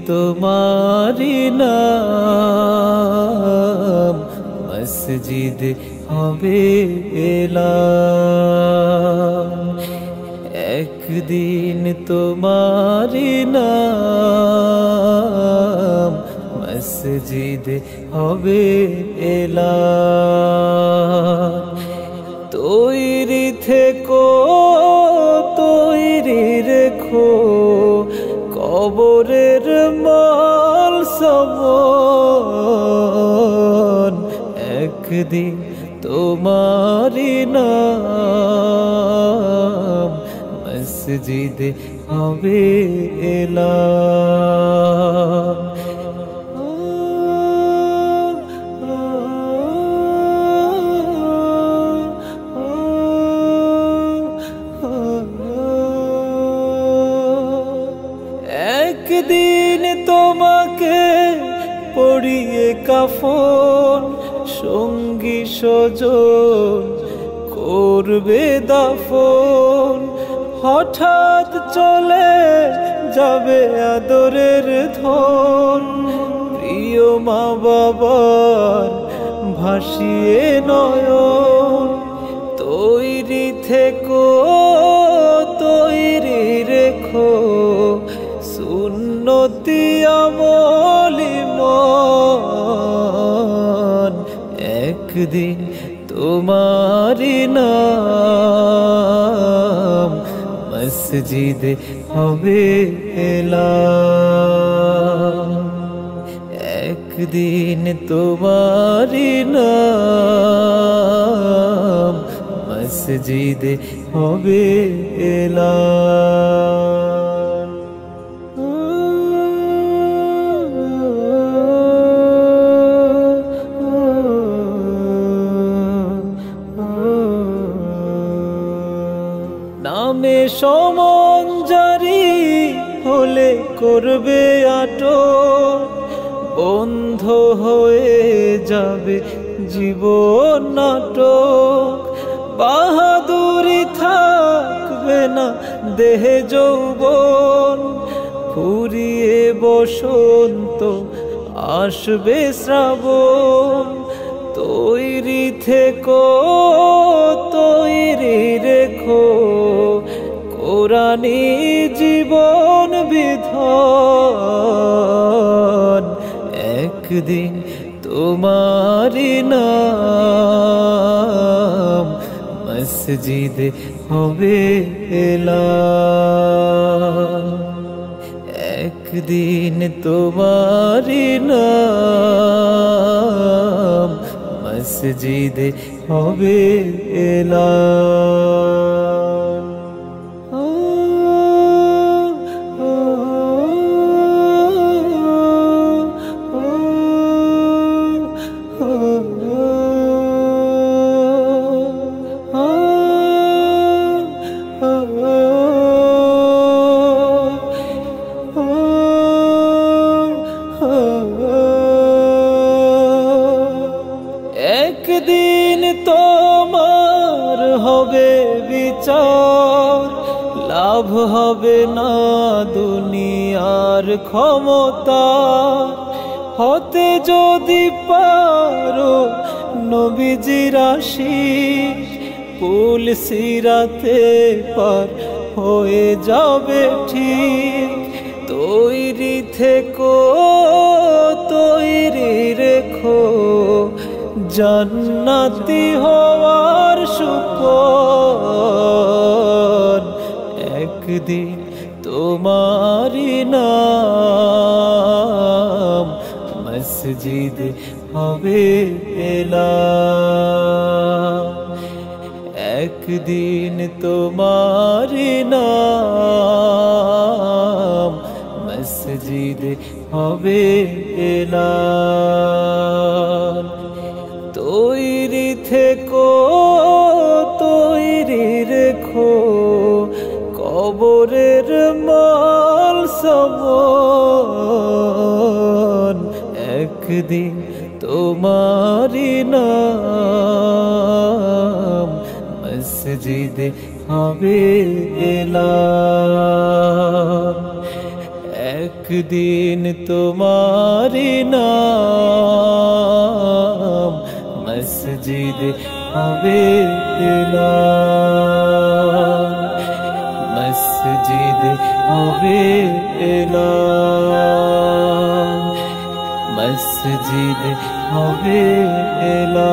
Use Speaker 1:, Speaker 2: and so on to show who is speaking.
Speaker 1: তোমারি নাম মসজিদ হবে এলান। একদিন তোমারি নাম মসজিদ হবে এলান। তৈরি থেকো তৈরি রেখো কবরের মাল সামান। একদিন তোমারি নাম মসজিদ হবে এলান। একদিন তোমাকে পরিয়ে কাফন সঙ্গী স্বজন করবে দাফন। হঠাৎ চলে যাবে আদরের ধন, প্রিয় মা বাবার ভাসিয়ে নয়ন। তৈরি থেকো তৈরি রেখো সুন্নতি আমলিমান। একদিন তোমারি নাম মসজিদ হবে এলান। একদিন তোমারি নাম মসজিদ হবে এলান। নামে সমন জারি হলে করবে আটক, বন্ধ হয়ে যাবে জীবন নাটক। বাহাদুরি থাকবে না দেহে যৌবন, ফুরিয়ে বসন্ত আসবে শ্রাবণ। তৈরি থেকো তৈরি রেখো কোরআনী জীবন বিধান। একদিন তোমারি নাম মসজিদ হবে এলান। একদিন তোমারি নাম মসজিদ হবে এলান। একদিন তোমার হবে বিচার, লাভ হবে না দুনিয়ার ক্ষমতা। হতে যদি পারো নবীজির আশিক, কুল সিরাতে পার হয়ে যাবে ঠিক। তৈরি থেকো তৈরি রেখো জান্নাতি হওয়ার সুপন। একদিন তোমারি নাম মসজিদ হবে এলান। একদিন তোমারি নাম মসজিদ হবে এলান। তৈরি থেকো তৈরি রেখো কবরের মাল সামান। একদিন তোমারি নাম মসজিদ হবে এলান। একদিন তোমারি নাম মসজিদে হবে না, মসজিদে হবে না, মসজিদে হবে না।